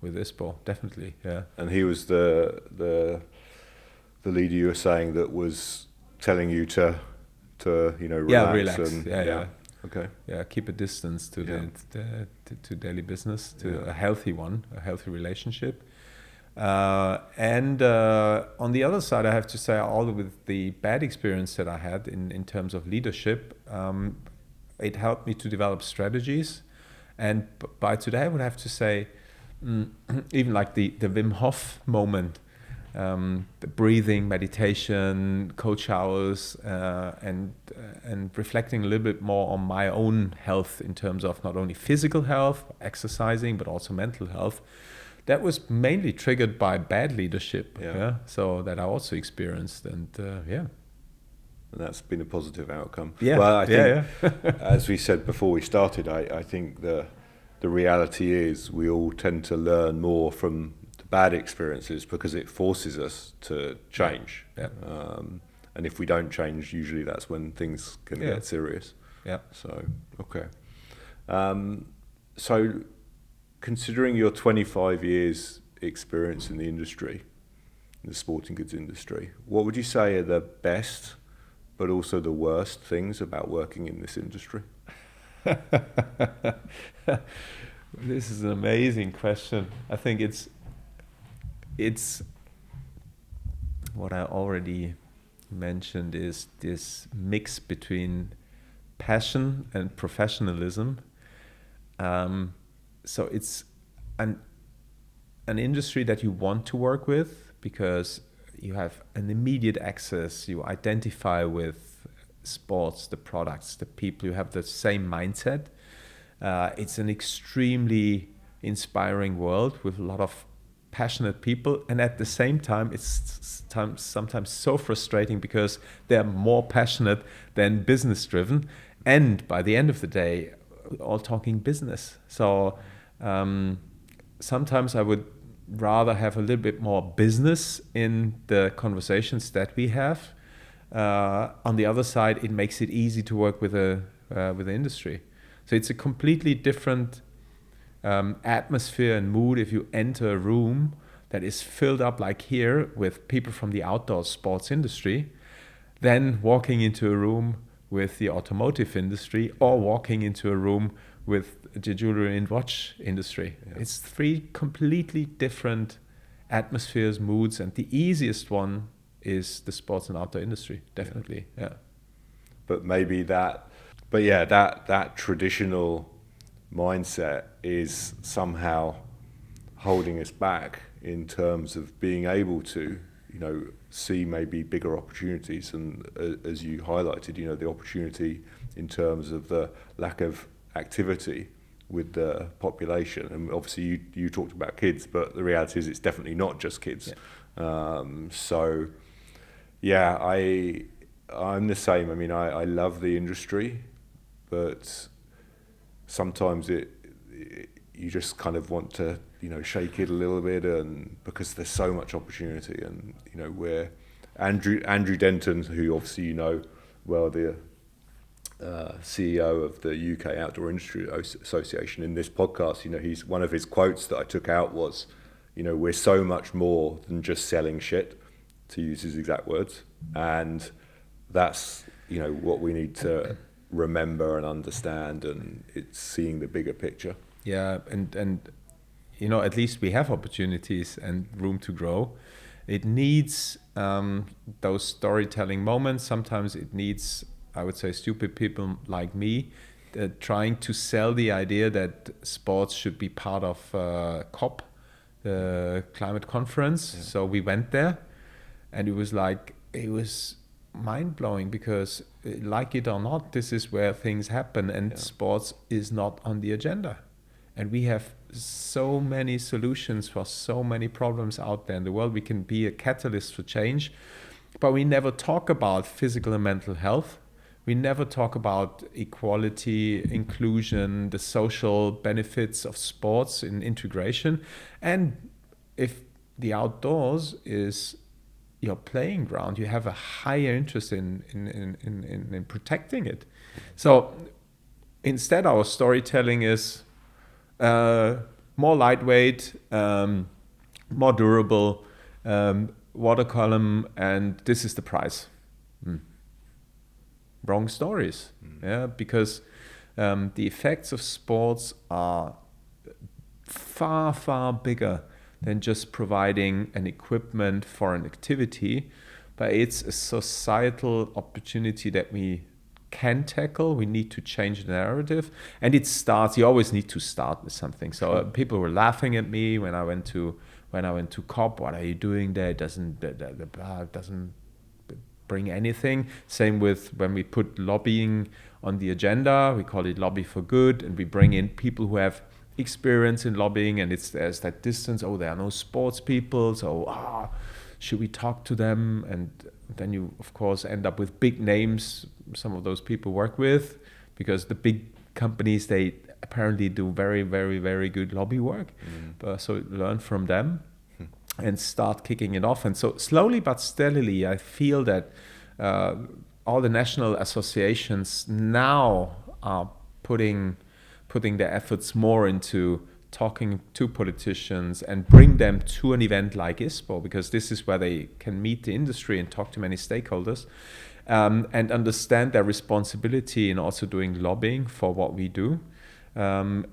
ISPO, definitely, yeah. And he was the leader you were saying that was telling you to relax. Relax. And, yeah. Okay. Yeah, keep a distance to to daily business, to a healthy one, a healthy relationship. And on the other side, I have to say, all with the bad experience that I had in terms of leadership, it helped me to develop strategies. And by today, I would have to say, even like the Wim Hof moment, the breathing, meditation, cold showers, and reflecting a little bit more on my own health in terms of not only physical health, exercising, but also mental health. That was mainly triggered by bad leadership. So that I also experienced, and And that's been a positive outcome. Yeah. Well, I think, as we said before we started, I think the reality is we all tend to learn more from the bad experiences because it forces us to change. Yeah. And if we don't change, usually that's when things can get serious. Yeah. So, okay. So, considering your 25 years experience in the industry, in the sporting goods industry, what would you say are the best but also the worst things about working in this industry? This is an amazing question. I think it's what I already mentioned is this mix between passion and professionalism. So it's an industry that you want to work with because you have an immediate access. You identify with sports, the products, the people. You have the same mindset. It's an extremely inspiring world with a lot of passionate people, and at the same time, it's sometimes so frustrating because they're more passionate than business-driven. And by the end of the day, all talking business. So sometimes I would rather have a little bit more business in the conversations that we have. On the other side, it makes it easy to work with the industry. So it's a completely different atmosphere and mood if you enter a room that is filled up like here with people from the outdoor sports industry, than walking into a room with the automotive industry or walking into a room with the jewelry and watch industry. Yeah. It's three completely different atmospheres, moods, and the easiest one is the sports and outdoor industry, definitely. Yeah. But maybe that traditional mindset is somehow holding us back in terms of being able to, see maybe bigger opportunities. And as you highlighted, the opportunity in terms of the lack of activity with the population. And obviously you talked about kids, but the reality is it's definitely not just kids. Yeah. I'm the same. I mean, I love the industry, but sometimes you just kind of want to, shake it a little bit, and because there's so much opportunity. And, where Andrew Denton, who obviously well, the CEO of the UK Outdoor Industry Association, in this podcast, he's one of his quotes that I took out was, we're so much more than just selling shit, to use his exact words. And that's, what we need to remember and understand, and it's seeing the bigger picture. Yeah, and at least we have opportunities and room to grow. It needs those storytelling moments. Sometimes it needs, I would say, stupid people like me trying to sell the idea that sports should be part of COP, the climate conference. Yeah. So we went there, and it was mind-blowing because, like it or not, this is where things happen, and sports is not on the agenda. And we have so many solutions for so many problems out there in the world. We can be a catalyst for change, but we never talk about physical and mental health. We never talk about equality, inclusion, the social benefits of sports in integration. And if the outdoors is your playing ground, you have a higher interest in protecting it. So instead, our storytelling is more lightweight, more durable, water column, and this is the price. Wrong stories. Yeah, because the effects of sports are far, far bigger than just providing an equipment for an activity, but it's a societal opportunity that we can tackle. We need to change the narrative, and it starts. You always need to start with something. So people were laughing at me when I went to COP. What are you doing there? It doesn't bring anything. Same with when we put lobbying on the agenda. We call it Lobby for Good, and we bring in people who have experience in lobbying, and there's that distance. Oh, there are no sports people, so should we talk to them? And then you, of course, end up with big names some of those people work with, because the big companies, they apparently do very, very, very good lobby work. So learn from them and start kicking it off. And so slowly but steadily, I feel that all the national associations now are putting their efforts more into talking to politicians and bring them to an event like ISPO, because this is where they can meet the industry and talk to many stakeholders, and understand their responsibility in also doing lobbying for what we do, and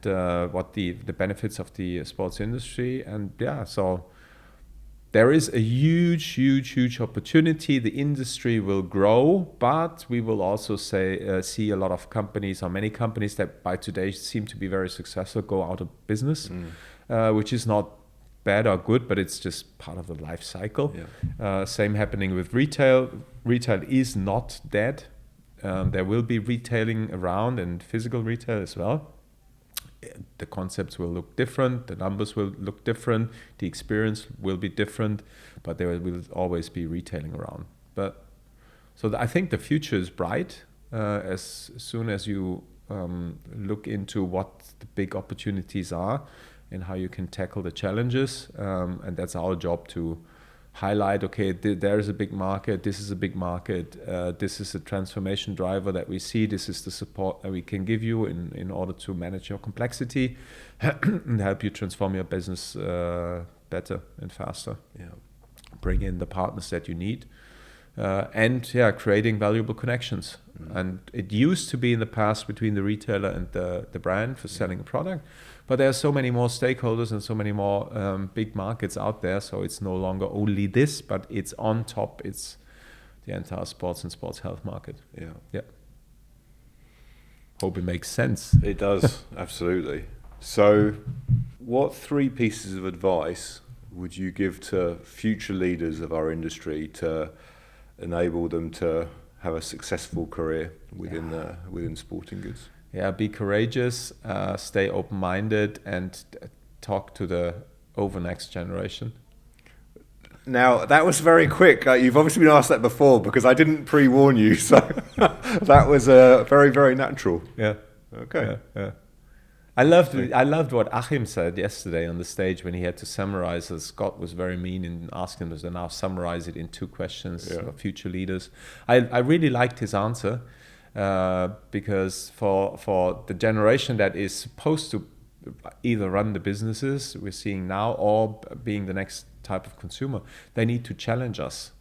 what the benefits of the sports industry. And so there is a huge opportunity. The industry will grow, but we will also see a lot of companies, or many companies that by today seem to be very successful, go out of business, which is not bad or good, but it's just part of the life cycle. Same happening with retail. Retail is not dead. There will be retailing around, and physical retail as well. The concepts will look different, the numbers will look different, the experience will be different, but there will always be retailing around. But so I think the future is bright, as soon as you look into what the big opportunities are and how you can tackle the challenges, and that's our job to highlight, okay, there is a big market, this is a big market, this is a transformation driver that we see, this is the support that we can give you in order to manage your complexity and help you transform your business better and faster. Bring in the partners that you need, and creating valuable connections. And it used to be in the past between the retailer and the brand for selling a product, but there are so many more stakeholders and so many more big markets out there, so it's no longer only this, but it's on top, it's the entire sports and sports health market. Hope it makes sense. It does. Absolutely. So what 3 pieces of advice would you give to future leaders of our industry to enable them to have a successful career within sporting goods? Be courageous, stay open-minded, and talk to the over next generation. Now, that was very quick. You've obviously been asked that before, because I didn't pre-warn you, so that was very, very natural. Okay. I loved what Achim said yesterday on the stage when he had to summarize. Scott was very mean in asking us to now summarize it in 2 questions for future leaders. I really liked his answer, because for the generation that is supposed to either run the businesses we're seeing now or being the next type of consumer, they need to challenge us,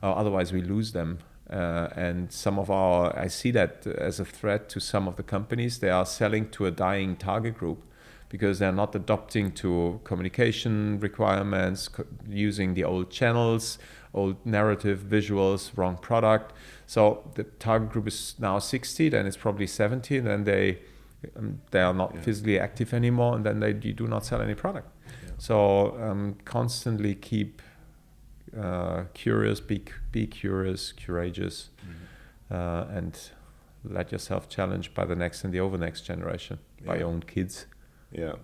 otherwise we lose them. And I see that as a threat to some of the companies. They are selling to a dying target group because they're not adopting to communication requirements, using the old channels, old narrative, visuals, wrong product. So the target group is now 60, then it's probably 70, then they are not physically active anymore, and then you do not sell any product. So constantly keep curious, be curious, courageous, and let yourself challenge by the next and the over next generation, by your own kids. Yeah,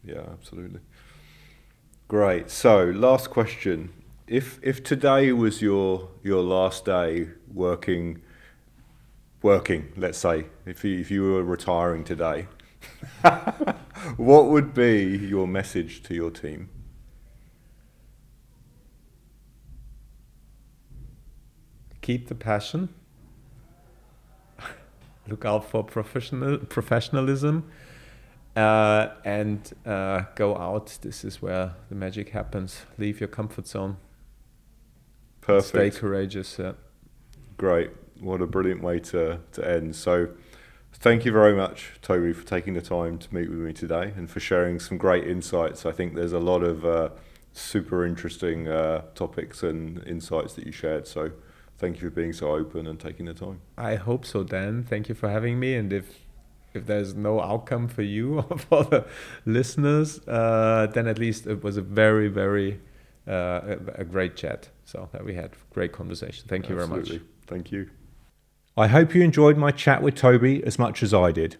absolutely. Great. So last question. If today was your last day working, let's say, if you were retiring today, what would be your message to your team? Keep the passion. Look out for professionalism, and go out. This is where the magic happens. Leave your comfort zone. Perfect. Stay courageous. Great. What a brilliant way to end. So Thank you very much, Toby, for taking the time to meet with me today and for sharing some great insights. I think there's a lot of super interesting topics and insights that you shared. So thank you for being so open and taking the time. I hope so, Dan. Thank you for having me. And if there's no outcome for you or for the listeners, then at least it was a very, very a great chat. So that we had great conversation. Thank you very much. Thank you. I hope you enjoyed my chat with Toby as much as I did.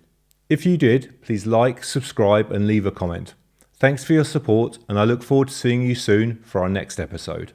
If you did, please like, subscribe and leave a comment. Thanks for your support, and I look forward to seeing you soon for our next episode.